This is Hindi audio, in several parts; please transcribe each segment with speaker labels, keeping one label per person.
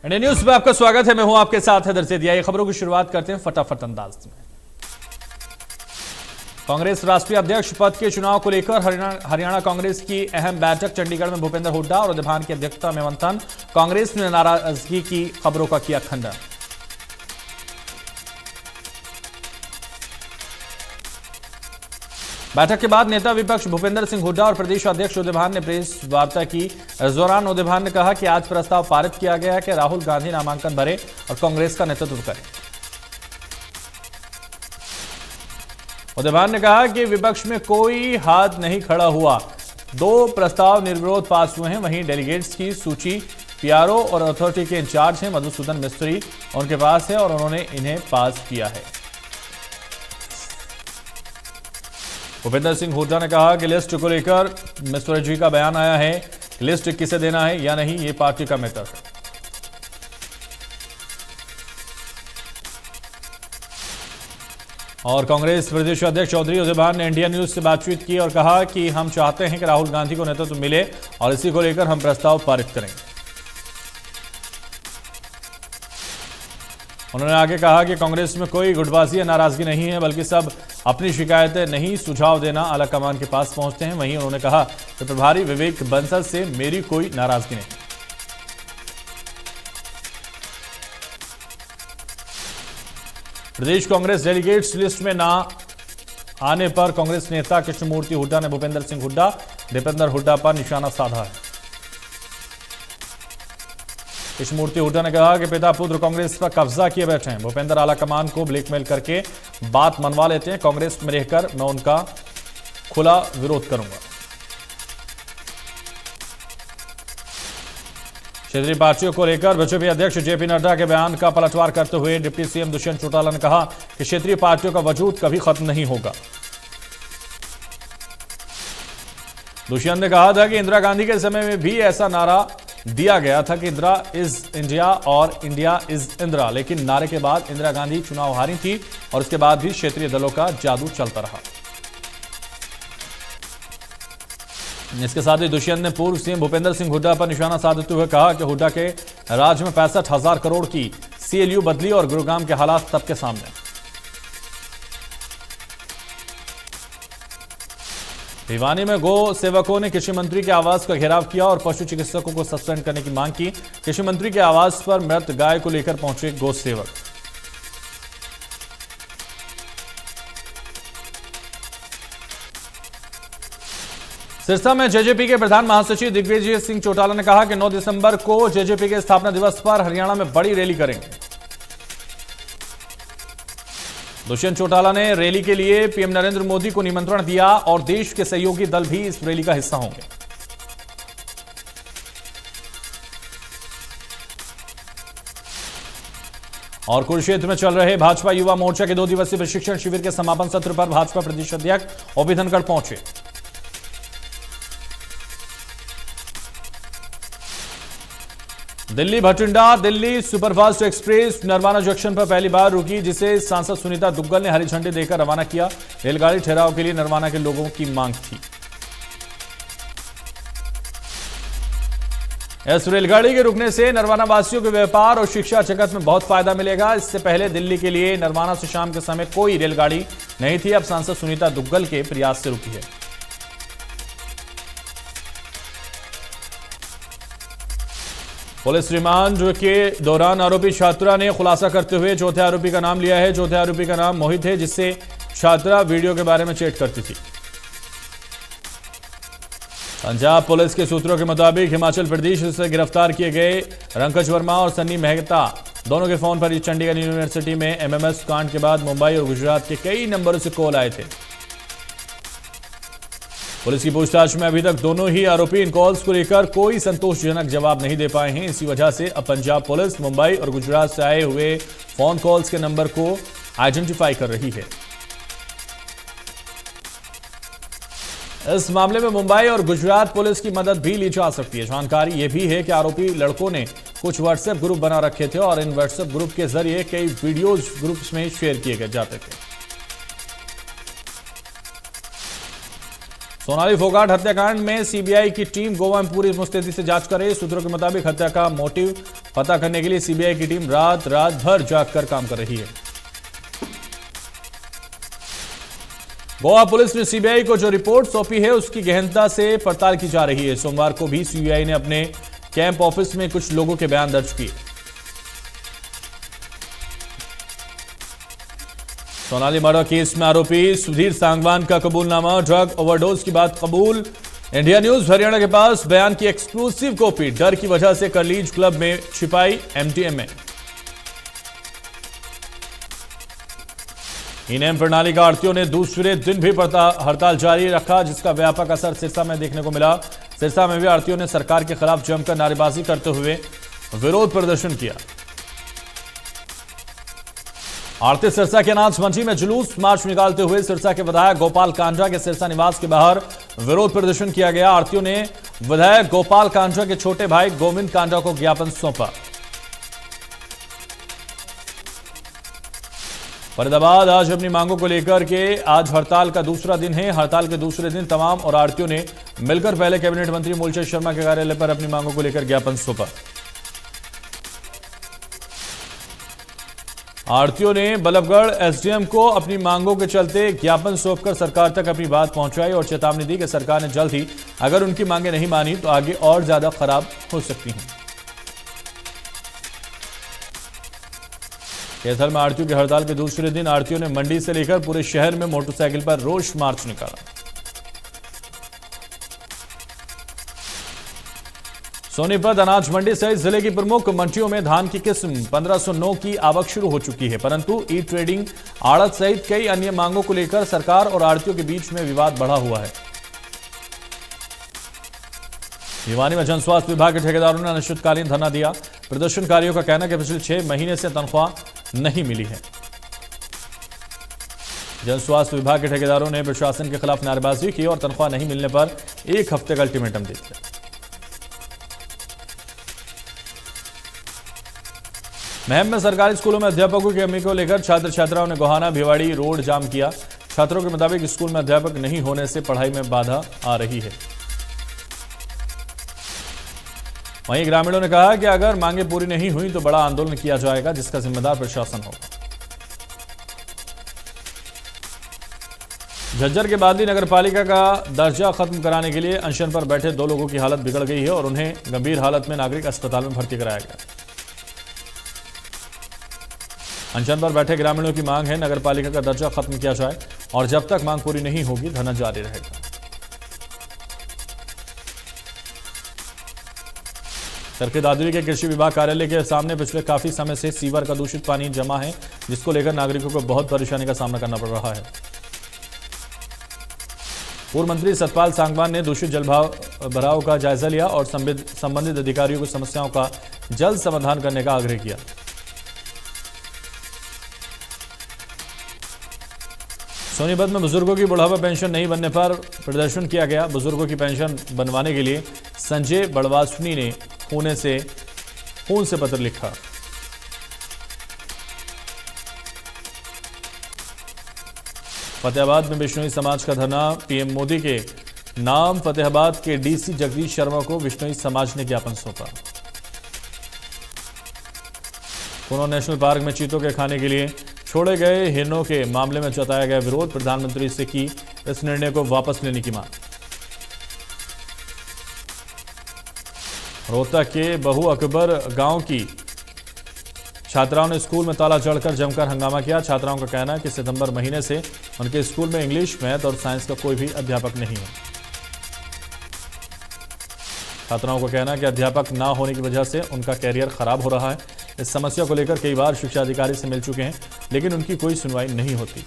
Speaker 1: इंडिया न्यूज में आपका स्वागत है। मैं हूं आपके साथ हैदर सेदिया। खबरों की शुरुआत करते हैं फटाफट अंदाज में। कांग्रेस राष्ट्रीय अध्यक्ष पद के चुनाव को लेकर हरियाणा कांग्रेस की अहम बैठक। चंडीगढ़ में भूपेंद्र हुड्डा और उदयभान की अध्यक्षता में मंथन। कांग्रेस ने नाराजगी की खबरों का किया खंडन। बैठक के बाद नेता विपक्ष भूपेंद्र सिंह हुड्डा और प्रदेश अध्यक्ष उदयभान ने प्रेस वार्ता की। इस दौरान उदयभान ने कहा कि आज प्रस्ताव पारित किया गया है कि राहुल गांधी नामांकन भरे और कांग्रेस का नेतृत्व करें। उदयभान ने कहा कि विपक्ष में कोई हाथ नहीं खड़ा हुआ। 2 प्रस्ताव निर्विरोध पास हुए हैं। वहीं डेलीगेट्स की सूची पीआरओ और अथॉरिटी के इंचार्ज हैं मधुसूदन मिस्त्री उनके पास है और उन्होंने इन्हें पास किया है। भूपेंद्र सिंह हुड्डा ने कहा कि लिस्ट को लेकर मिस्टर जी का बयान आया है। लिस्ट किसे देना है या नहीं, ये पार्टी का मैटर है। और कांग्रेस प्रदेश अध्यक्ष चौधरी उदयभान ने इंडिया न्यूज से बातचीत की और कहा कि हम चाहते हैं कि राहुल गांधी को नेतृत्व मिले और इसी को लेकर हम प्रस्ताव पारित करेंगे। उन्होंने आगे कहा कि कांग्रेस में कोई गुटबाजी या नाराजगी नहीं है, बल्कि सब अपनी शिकायतें नहीं सुझाव देना आला कमान के पास पहुंचते हैं। वहीं उन्होंने कहा कि प्रभारी विवेक बंसल से मेरी कोई नाराजगी नहीं। प्रदेश कांग्रेस डेलीगेट्स लिस्ट में ना आने पर कांग्रेस नेता कृष्णमूर्ति हुड्डा ने भूपेंद्र सिंह हुड्डा, दीपेंद्र हुड्डा पर निशाना साधा है। कृष्णमूर्ति हुड्डा ने कहा कि पिता पुत्र कांग्रेस पर कब्जा किए बैठे हैं। भूपेंद्र आलाकमान को ब्लैकमेल करके बात मनवा लेते हैं। कांग्रेस में रहकर मैं उनका खुला विरोध करूंगा। क्षेत्रीय पार्टियों को लेकर बीजेपी अध्यक्ष जेपी नड्डा के बयान का पलटवार करते हुए डिप्टी सीएम दुष्यंत चौटाला ने कहा कि क्षेत्रीय पार्टियों का वजूद कभी खत्म नहीं होगा। दुष्यंत ने कहा था कि इंदिरा गांधी के समय में भी ऐसा नारा दिया गया था कि इंदिरा इज इंडिया और इंडिया इज इंदिरा, लेकिन नारे के बाद इंदिरा गांधी चुनाव हारी थी और उसके बाद भी क्षेत्रीय दलों का जादू चलता रहा। इसके साथ ही दुष्यंत ने पूर्व सीएम भूपेंद्र सिंह हुड्डा पर निशाना साधते हुए कहा कि हुड्डा के राज में 65,000 करोड़ की सीएलयू बदली और गुरुग्राम के हालात सबके सामने। भिवानी में गो सेवकों ने कृषि मंत्री के आवास का घेराव किया और पशु चिकित्सकों को सस्पेंड करने की मांग की। कृषि मंत्री के आवास पर मृत गाय को लेकर पहुंचे गो सेवक। सिरसा में जेजेपी के प्रधान महासचिव दिग्विजय सिंह चौटाला ने कहा कि 9 दिसंबर को जेजेपी के स्थापना दिवस पर हरियाणा में बड़ी रैली करेंगे। दुष्यंत चौटाला ने रैली के लिए पीएम नरेंद्र मोदी को निमंत्रण दिया और देश के सहयोगी दल भी इस रैली का हिस्सा होंगे। और कुरुक्षेत्र में चल रहे भाजपा युवा मोर्चा के 2 दिवसीय प्रशिक्षण शिविर के समापन सत्र पर भाजपा प्रदेश अध्यक्ष ओपी धनखड़ पहुंचे। Delhi Bathinda Delhi superfast express Narwana junction पर पहली बार रुकी, जिसे सांसद सुनीता दुग्गल ने हरी झंडी देकर रवाना किया। रेलगाड़ी ठहराव के लिए नरवाना के लोगों की मांग थी। इस रेलगाड़ी के रुकने से नरवाना वासियों के व्यापार और शिक्षा जगत में बहुत फायदा मिलेगा। इससे पहले दिल्ली के लिए नरवाना से शाम के समय कोई रेलगाड़ी नहीं थी। अब सांसद सुनीता दुग्गल के प्रयास से रुकी है। पुलिस रिमांड के दौरान आरोपी छात्रा ने खुलासा करते हुए चौथे आरोपी का नाम लिया है। चौथे आरोपी का नाम मोहित है, जिससे छात्रा वीडियो के बारे में चैट करती थी। पंजाब पुलिस के सूत्रों के मुताबिक हिमाचल प्रदेश से गिरफ्तार किए गए रंकज वर्मा और सन्नी मेहता दोनों के फोन पर चंडीगढ़ यूनिवर्सिटी में एमएमएस कांड के बाद मुंबई और गुजरात के कई नंबरों से कॉल आए थे। पुलिस की पूछताछ में अभी तक दोनों ही आरोपी इन कॉल्स को लेकर कोई संतोषजनक जवाब नहीं दे पाए हैं। इसी वजह से अब पंजाब पुलिस मुंबई और गुजरात से आए हुए फोन कॉल्स के नंबर को आइडेंटिफाई कर रही है। इस मामले में मुंबई और गुजरात पुलिस की मदद भी ली जा सकती है। जानकारी यह भी है कि आरोपी लड़कों ने कुछ व्हाट्सएप ग्रुप बना रखे थे और इन व्हाट्सएप ग्रुप के जरिए कई वीडियोज ग्रुप्स में शेयर किए जाते थे। सोनाली फोगाट हत्याकांड में सीबीआई की टीम गोवा में पूरी मुस्तैदी से जांच कर रही है। सूत्रों के मुताबिक हत्या का मोटिव पता करने के लिए सीबीआई की टीम रात भर जागकर काम कर रही है। गोवा पुलिस ने सीबीआई को जो रिपोर्ट सौंपी है उसकी गहनता से पड़ताल की जा रही है। सोमवार को भी सीबीआई ने अपने कैंप ऑफिस में कुछ लोगों के बयान दर्ज किए। सोनाली मर्डर केस में आरोपी सुधीर सांगवान का कबूलनामा, ड्रग ओवरडोज की बात कबूल। इंडिया न्यूज हरियाणा के पास बयान की एक्सक्लूसिव कॉपी, डर की वजह से करलीज क्लब में छिपाई एमटीएमए। ईनेम प्रणाली का आड़तियों ने दूसरे दिन भी हड़ताल जारी रखा, जिसका व्यापक असर सिरसा में देखने को मिला। सिरसा में भी आड़तियों ने सरकार के खिलाफ जमकर नारेबाजी करते हुए विरोध प्रदर्शन किया। आरती सिरसा के अनाज मंडी में जुलूस मार्च निकालते हुए सिरसा के विधायक गोपाल कांडा के सिरसा निवास के बाहर विरोध प्रदर्शन किया गया। आरतीयों ने विधायक गोपाल कांडा के छोटे भाई गोविंद कांडा को ज्ञापन सौंपा। फरीदाबाद आज अपनी मांगों को लेकर के आज हड़ताल का दूसरा दिन है। हड़ताल के दूसरे दिन तमाम और आड़तियों ने मिलकर पहले कैबिनेट मंत्री मूलचंद शर्मा के कार्यालय पर अपनी मांगों को लेकर ज्ञापन सौंपा। आड़तियों ने बल्लभगढ़ एसडीएम को अपनी मांगों के चलते ज्ञापन सौंपकर सरकार तक अपनी बात पहुंचाई और चेतावनी दी कि सरकार ने जल्द ही अगर उनकी मांगें नहीं मानी तो आगे और ज्यादा खराब हो सकती हैं। कैथल में आड़तियों की हड़ताल के दूसरे दिन आड़तियों ने मंडी से लेकर पूरे शहर में मोटरसाइकिल पर रोष मार्च निकाला। सोनीपत अनाज मंडी सहित जिले की प्रमुख मंडियों में धान की किस्म 1509 की आवक शुरू हो चुकी है, परंतु ई ट्रेडिंग आड़त सहित कई अन्य मांगों को लेकर सरकार और आड़तियों के बीच में विवाद बढ़ा हुआ है। भिवानी में जन स्वास्थ्य विभाग के ठेकेदारों ने अनिश्चितकालीन धरना दिया। प्रदर्शनकारियों का कहना है कि पिछले 6 महीने से तनख्वाह नहीं मिली है। जन स्वास्थ्य विभाग के ठेकेदारों ने प्रशासन के खिलाफ नारेबाजी की और तनख्वाह नहीं मिलने पर 1 हफ्ते का अल्टीमेटम दे दिया। महम में सरकारी स्कूलों में अध्यापकों की कमी को लेकर छात्र छात्राओं ने गोहाना भिवाड़ी रोड जाम किया। छात्रों के मुताबिक स्कूल में अध्यापक नहीं होने से पढ़ाई में बाधा आ रही है। वहीं ग्रामीणों ने कहा कि अगर मांगे पूरी नहीं हुई तो बड़ा आंदोलन किया जाएगा, जिसका जिम्मेदार प्रशासन होगा। झज्जर के बादली नगर पालिका का दर्जा खत्म कराने के लिए अनशन पर बैठे 2 लोगों की हालत बिगड़ गई है और उन्हें गंभीर हालत में नागरिक अस्पताल में भर्ती कराया गया। अनशन पर बैठे ग्रामीणों की मांग है नगर पालिका का दर्जा खत्म किया जाए और जब तक मांग पूरी नहीं होगी धरना जारी रहेगा। सरखे दादरी के कृषि विभाग कार्यालय के सामने पिछले काफी समय से सीवर का दूषित पानी जमा है, जिसको लेकर नागरिकों को बहुत परेशानी का सामना करना पड़ रहा है। पूर्व मंत्री सतपाल सांगवान ने दूषित जल भराव का जायजा लिया और संबंधित अधिकारियों को समस्याओं का जल्द समाधान करने का आग्रह किया। सोनीपत में बुजुर्गों की बुढ़ापा पेंशन नहीं बनने पर प्रदर्शन किया गया। बुजुर्गों की पेंशन बनवाने के लिए संजय बड़वासनी ने खून से पत्र लिखा। फतेहाबाद में बिश्नोई समाज का धरना, पीएम मोदी के नाम फतेहाबाद के डीसी जगदीश शर्मा को बिश्नोई समाज ने ज्ञापन सौंपा। कुनो नेशनल पार्क में चीतों के खाने के लिए छोड़े गए हिरणों के मामले में जताया गया विरोध, प्रधानमंत्री से की इस निर्णय को वापस लेने की मांग। रोहतक के बहु अकबर गांव की छात्राओं ने स्कूल में ताला जड़कर जमकर हंगामा किया। छात्राओं का कहना है कि सितंबर महीने से उनके स्कूल में इंग्लिश, मैथ और साइंस का कोई भी अध्यापक नहीं है। छात्राओं का कहना है कि अध्यापक ना होने की वजह से उनका कैरियर खराब हो रहा है। इस समस्या को लेकर कई बार शिक्षा अधिकारी से मिल चुके हैं, लेकिन उनकी कोई सुनवाई नहीं होती।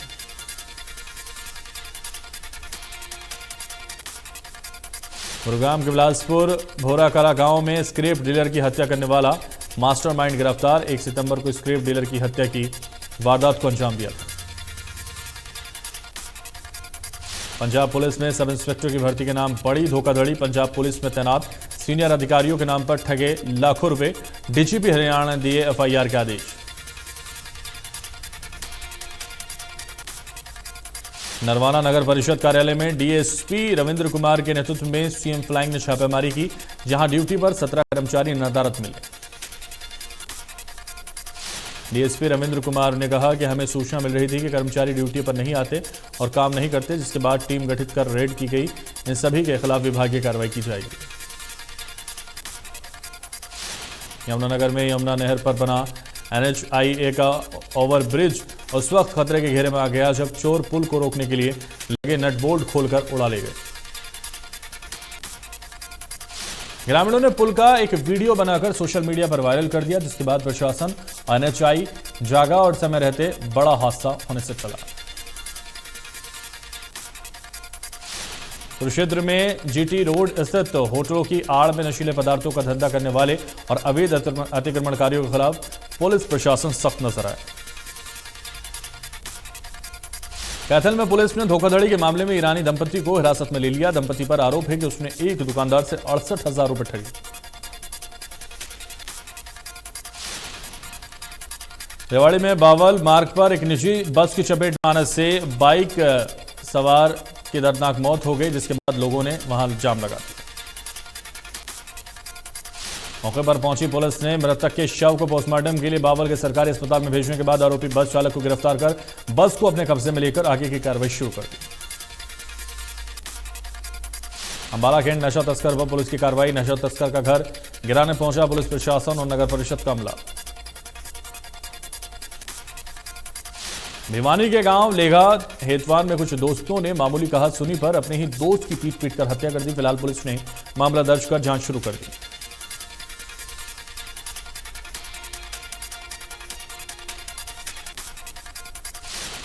Speaker 1: गुरुग्राम के बिलासपुर भोराकला गांव में स्क्रैप डीलर की हत्या करने वाला मास्टरमाइंड गिरफ्तार। 1 सितंबर को स्क्रैप डीलर की हत्या की वारदात को अंजाम दिया था। पंजाब पुलिस में सब इंस्पेक्टर की भर्ती के नाम बड़ी धोखाधड़ी। पंजाब पुलिस में तैनात सीनियर अधिकारियों के नाम पर ठगे लाखों रुपए। डीजीपी हरियाणा ने दिए एफआईआर के आदेश। नरवाना नगर परिषद कार्यालय में डीएसपी रविंद्र कुमार के नेतृत्व में सीएम फ्लाइंग ने छापेमारी की, जहां ड्यूटी पर 17 कर्मचारी नदारद मिले। डीएसपी रविंद्र कुमार ने कहा कि हमें सूचना मिल रही थी कि कर्मचारी ड्यूटी पर नहीं आते और काम नहीं करते, जिसके बाद टीम गठित कर रेड की गई। इन सभी के खिलाफ विभागीय कार्रवाई की जाएगी। यमुनानगर में यमुना नहर पर बना NHIA का ओवरब्रिज उस वक्त खतरे के घेरे में आ गया जब चोर पुल को रोकने के लिए लगे नट बोल्ट खोलकर उड़ा ले गए। ग्रामीणों ने पुल का एक वीडियो बनाकर सोशल मीडिया पर वायरल कर दिया, जिसके बाद प्रशासन NHI जागा और समय रहते बड़ा हादसा होने से चला। कुरुक्षेत्र में GT रोड स्थित होटलों की आड़ में नशीले पदार्थों का धंधा करने वाले और अवैध अतिक्रमणकारियों के खिलाफ पुलिस प्रशासन सख्त नजर आया। कैथल में पुलिस ने धोखाधड़ी के मामले में ईरानी दंपति को हिरासत में ले लिया। दंपति पर आरोप है कि उसने एक दुकानदार से 68,000 रुपए ठगे। रेवाड़ी में बावल मार्ग पर एक निजी बस की चपेट में आने से बाइक सवार की दर्दनाक मौत हो गई, जिसके बाद लोगों ने वहां जाम लगा दिया। मौके पर पहुंची पुलिस ने मृतक के शव को पोस्टमार्टम के लिए बावल के सरकारी अस्पताल में भेजने के बाद आरोपी बस चालक को गिरफ्तार कर बस को अपने कब्जे में लेकर आगे की कार्रवाई शुरू कर दी। अंबाला कैंट नशा तस्कर पर पुलिस की कार्रवाई। नशा तस्कर का घर गिराने पहुंचा पुलिस प्रशासन और नगर परिषद का अमला। भिवानी के गांव लेगा हेतवान में कुछ दोस्तों ने मामूली कहा सुनी पर अपने ही दोस्त की पीट कर हत्या कर दी। फिलहाल पुलिस ने मामला दर्ज कर जांच शुरू कर दी।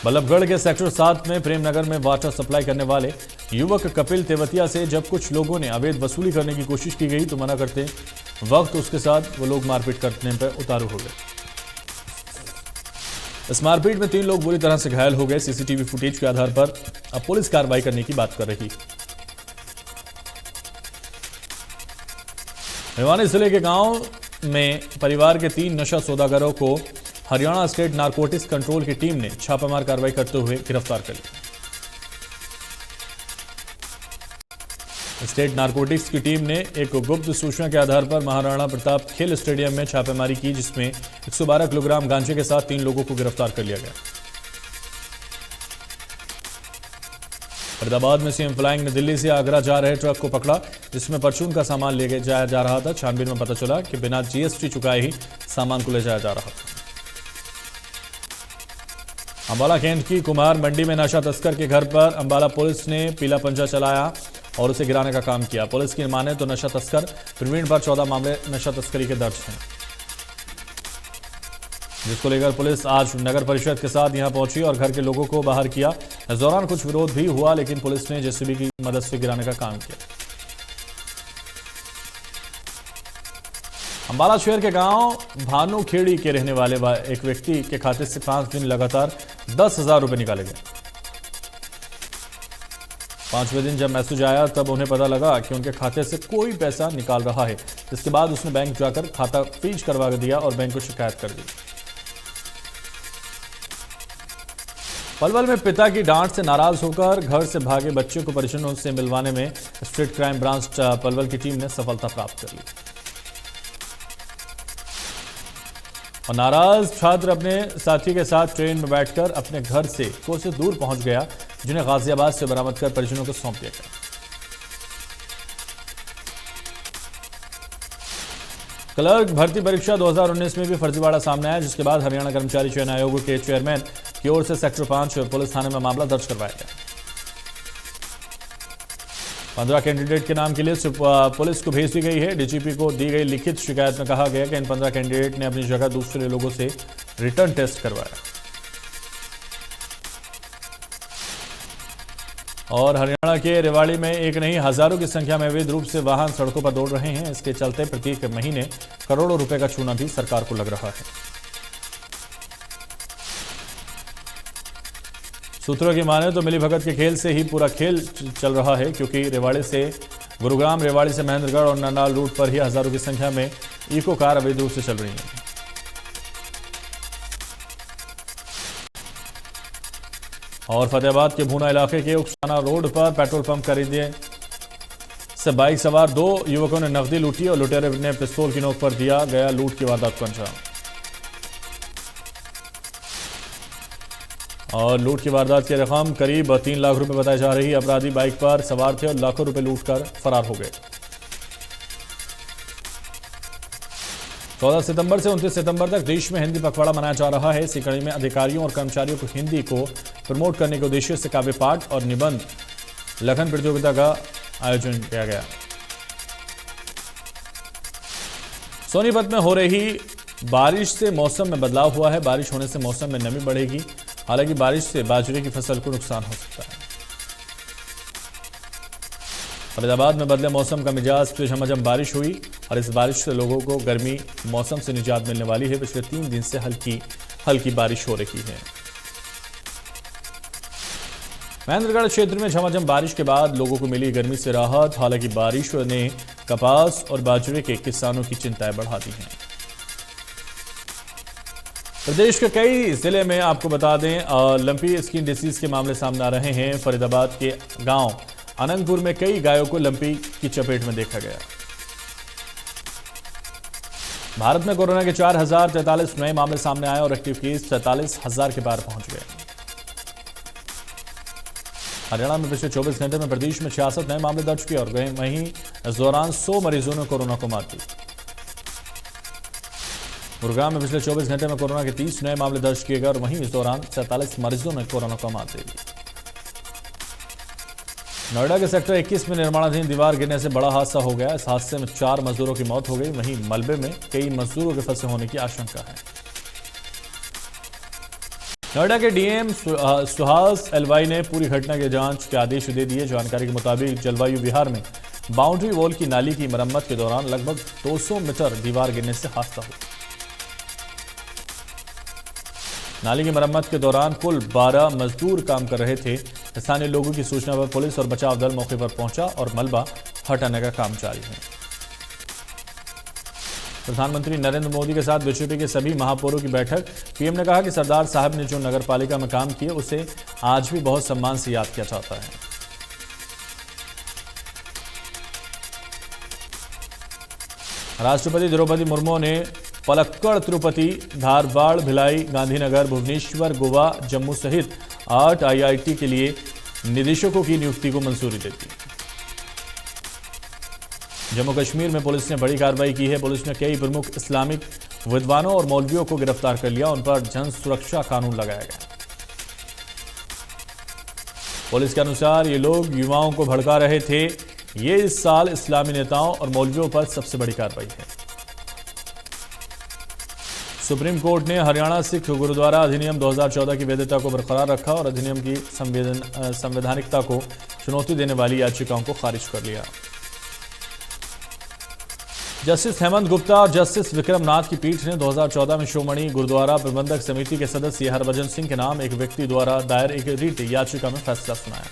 Speaker 1: बल्लभगढ़ के सेक्टर 7 में प्रेमनगर में वाटर सप्लाई करने वाले युवक कपिल तेवतिया से जब कुछ लोगों ने अवैध वसूली करने की कोशिश की गई तो मना करते वक्त उसके साथ वो लोग मारपीट करने पर उतारू हो गए। इस मारपीट में 3 लोग बुरी तरह से घायल हो गए। सीसीटीवी फुटेज के आधार पर अब पुलिस कार्रवाई करने की बात कर रही। भिवानी जिले के गांव में परिवार के 3 नशा सौदागरों को हरियाणा स्टेट नारकोटिक्स कंट्रोल की टीम ने छापामार कार्रवाई करते हुए गिरफ्तार कर लिया। स्टेट नारकोटिक्स की टीम ने एक गुप्त सूचना के आधार पर महाराणा प्रताप खेल स्टेडियम में छापेमारी की, जिसमें 112 किलोग्राम गांजे के साथ 3 लोगों को गिरफ्तार कर लिया गया। फरीदाबाद में सीएम फ्लाइंग ने दिल्ली से आगरा जा रहे ट्रक को पकड़ा, जिसमें परचून का सामान ले जाया जा रहा था। छानबीन में पता चला कि बिना GST चुकाए ही सामान को ले जाया जा रहा था। अंबाला कैंट की कुमार मंडी में नशा तस्कर के घर पर अंबाला पुलिस ने पीला पंजा चलाया और उसे गिराने का काम किया। पुलिस की माने तो नशा तस्कर प्रवीण पर 14 मामले नशा तस्करी के दर्ज हैं, जिसको लेकर पुलिस आज नगर परिषद के साथ यहां पहुंची और घर के लोगों को बाहर किया। इस दौरान कुछ विरोध भी हुआ, लेकिन पुलिस ने JCB की मदद से गिराने का काम किया। अंबाला शहर के गांव भानुखेड़ी के रहने वाले एक व्यक्ति के खाते से 5 दिन लगातार 10,000 रुपए निकाले गए। 5वें दिन जब मैसेज आया तब उन्हें पता लगा कि उनके खाते से कोई पैसा निकाल रहा है। इसके बाद उसने बैंक जाकर खाता फ्रीज करवा दिया और बैंक को शिकायत कर दी। पलवल में पिता की डांट से नाराज होकर घर से भागे बच्चे को परिजनों से मिलवाने में स्टेट क्राइम ब्रांच पलवल की टीम ने सफलता प्राप्त कर ली और नाराज छात्र अपने साथी के साथ ट्रेन में बैठकर अपने घर से कोसों दूर पहुंच गया, जिन्हें गाजियाबाद से बरामद कर परिजनों को सौंप दिया गया। क्लर्क भर्ती परीक्षा 2019 में भी फर्जीवाड़ा सामने आया, जिसके बाद हरियाणा कर्मचारी चयन आयोग के चेयरमैन की ओर से सेक्टर 5 पुलिस थाने में मामला दर्ज करवाया गया। 15 कैंडिडेट के नाम की लिस्ट पुलिस को भेज दी गई है। डीजीपी को दी गई लिखित शिकायत में कहा गया कि इन 15 कैंडिडेट ने अपनी जगह दूसरे लोगों से रिटर्न टेस्ट करवाया और हरियाणा के रेवाड़ी में एक नहीं हजारों की संख्या में अवैध रूप से वाहन सड़कों पर दौड़ रहे हैं। इसके चलते प्रत्येक महीने करोड़ों रुपए का चूना भी सरकार को लग रहा है। सूत्रों की माने तो मिलीभगत के खेल से ही पूरा खेल चल रहा है, क्योंकि रेवाड़ी से गुरुग्राम, रेवाड़ी से महेंद्रगढ़ और नरनाल रूट पर ही हजारों की संख्या में इको कार अवैध रूप से चल रही हैं। और फतेहाबाद के भूना इलाके के उकसाना रोड पर पेट्रोल पंप खरीदने से बाइक सवार 2 युवकों ने नकदी लूटी और लुटेरे ने पिस्तौल की नोक पर दिया गया लूट की वारदात को अंजाम। और लूट की वारदात की रकम करीब 3 लाख रुपए बताई जा रही। अपराधी बाइक पर सवार थे और लाखों रुपए लूटकर फरार हो गए। 14 सितंबर से 29 सितंबर तक देश में हिंदी पखवाड़ा मनाया जा रहा है। इसी कड़ी में अधिकारियों और कर्मचारियों को हिंदी को प्रमोट करने के उद्देश्य से काव्य पाठ और निबंध लेखन प्रतियोगिता का आयोजन किया गया। सोनीपत में हो रही बारिश से मौसम में बदलाव हुआ है। बारिश होने से मौसम में नमी बढ़ेगी। हालांकि बारिश से बाजरे की फसल को नुकसान हो सकता है। फरीदाबाद में बदले मौसम का मिजाज से झमाझम बारिश हुई और इस बारिश से लोगों को गर्मी मौसम से निजात मिलने वाली है। पिछले 3 दिन से हल्की बारिश हो रही है। महेंद्रगढ़ क्षेत्र में झमाझम बारिश के बाद लोगों को मिली गर्मी से राहत। हालांकि बारिश ने कपास और बाजरे के किसानों की चिंताएं बढ़ा दी हैं। प्रदेश के कई जिले में आपको बता दें लंपी स्किन डिसीज के मामले सामने आ रहे हैं। फरीदाबाद के गांव अनंतपुर में कई गायों को लंपी की चपेट में देखा गया। भारत में कोरोना के 4043 नए मामले सामने आए और एक्टिव केस 47,000 के पार पहुंच गए। हरियाणा में पिछले 24 घंटे में प्रदेश में 66 नए मामले दर्ज किए और वहीं इस दौरान 100 मरीजों ने कोरोना को मात दी। गुरुग्राम में पिछले 24 घंटे में कोरोना के 30 नए मामले दर्ज किए गए और वहीं इस दौरान 47 मरीजों ने कोरोना को मात दे दी। नोएडा के सेक्टर 21 में निर्माणाधीन दीवार गिरने से बड़ा हादसा हो गया। इस हादसे में 4 मजदूरों की मौत हो गई। वहीं मलबे में कई मजदूरों के फंसे होने की आशंका है। नोएडा के डीएम सुहास एलवाई ने पूरी घटना की जांच के आदेश दे दिए। जानकारी के मुताबिक जलवायु विहार में बाउंड्री वॉल की नाली की मरम्मत के दौरान लगभग 200 मीटर दीवार गिरने से हादसा हुआ। नाली की मरम्मत के दौरान कुल 12 मजदूर काम कर रहे थे। स्थानीय लोगों की सूचना पर पुलिस और बचाव दल मौके पर पहुंचा और मलबा हटाने का काम जारी है। प्रधानमंत्री नरेंद्र मोदी के साथ बीजेपी के सभी महापौरों की बैठक। पीएम ने कहा कि सरदार साहब ने जो नगरपालिका में काम किए उसे आज भी बहुत सम्मान से याद किया जाता है। राष्ट्रपति द्रौपदी मुर्मू ने पलक्कड़, तिरुपति, धारवाड़, भिलाई, गांधीनगर, भुवनेश्वर, गोवा, जम्मू सहित 8 आईआईटी के लिए निदेशकों की नियुक्ति को मंजूरी दे दी। जम्मू कश्मीर में पुलिस ने बड़ी कार्रवाई की है। पुलिस ने कई प्रमुख इस्लामिक विद्वानों और मौलवियों को गिरफ्तार कर लिया। उन पर जन सुरक्षा कानून लगाया गया। पुलिस के अनुसार ये लोग युवाओं को भड़का रहे थे। ये इस साल इस्लामी नेताओं और मौलवियों पर सबसे बड़ी कार्रवाई है। सुप्रीम कोर्ट ने हरियाणा सिख गुरुद्वारा अधिनियम 2014 की वैधता को बरकरार रखा और अधिनियम की संवैधानिकता को चुनौती देने वाली याचिकाओं को खारिज कर लिया। जस्टिस हेमंत गुप्ता और जस्टिस विक्रम नाथ की पीठ ने 2014 में शिरोमणि गुरुद्वारा प्रबंधक समिति के सदस्य हरभजन सिंह के नाम एक व्यक्ति द्वारा दायर एक रिट याचिका में फैसला सुनाया।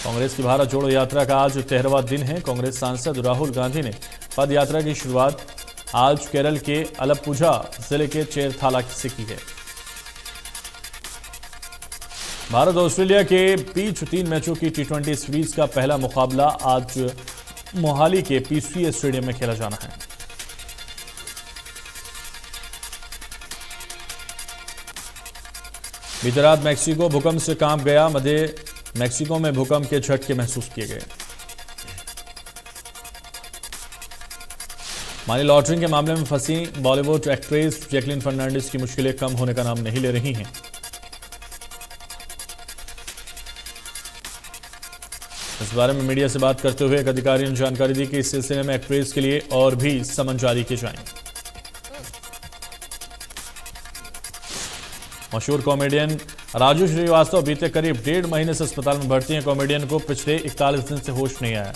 Speaker 1: कांग्रेस की भारत जोड़ो यात्रा का आज 13वां दिन है। कांग्रेस सांसद राहुल गांधी ने पद यात्रा की शुरुआत आज केरल के अलपुझा जिले के चेरथाला से की है। भारत ऑस्ट्रेलिया के बीच 3 मैचों की T20 सीरीज का पहला मुकाबला आज मोहाली के PCA स्टेडियम में खेला जाना है। बीती रात मैक्सिको भूकंप से कांप गया। मध्य मैक्सिको में भूकंप के झटके महसूस किए गए। मनी लॉन्ड्रिंग के मामले में फंसी बॉलीवुड एक्ट्रेस जैकलिन फर्नांडिस की मुश्किलें कम होने का नाम नहीं ले रही हैं। इस बारे में मीडिया से बात करते हुए एक अधिकारी ने जानकारी दी कि इस सिलसिले में एक्ट्रेस के लिए और भी समन जारी किए जाएंगे। मशहूर कॉमेडियन राजू श्रीवास्तव बीते करीब 1.5 महीने से अस्पताल में भर्ती हैं। कॉमेडियन को पिछले 41 दिन से होश नहीं आया।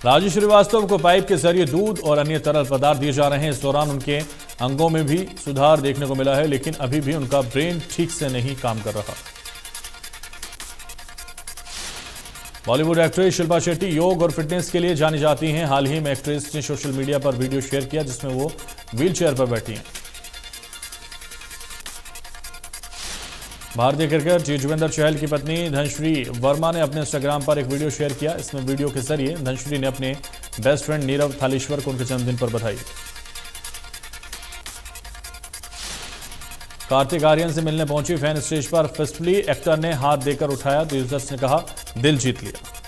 Speaker 1: राजू श्रीवास्तव को पाइप के जरिए दूध और अन्य तरल पदार्थ दिए जा रहे हैं। इस दौरान उनके अंगों में भी सुधार देखने को मिला है, लेकिन अभी भी उनका ब्रेन ठीक से नहीं काम कर रहा। बॉलीवुड एक्ट्रेस शिल्पा शेट्टी योग और फिटनेस के लिए जानी जाती हैं। हाल ही में एक्ट्रेस ने सोशल मीडिया पर वीडियो शेयर किया जिसमें वो व्हीलचेयर पर बैठी हैं। भारतीय क्रिकेटर युजवेंद्र चहल की पत्नी धनश्री वर्मा ने अपने इंस्टाग्राम पर एक वीडियो शेयर किया। इसमें वीडियो के जरिए धनश्री ने अपने बेस्ट फ्रेंड नीरव थालेश्वर को उनके जन्मदिन पर बधाई। कार्तिक आर्यन से मिलने पहुंची फैन स्टेज पर फिस्टली एक्टर ने हाथ देकर उठाया तो यूजर्स ने कहा दिल जीत लिया।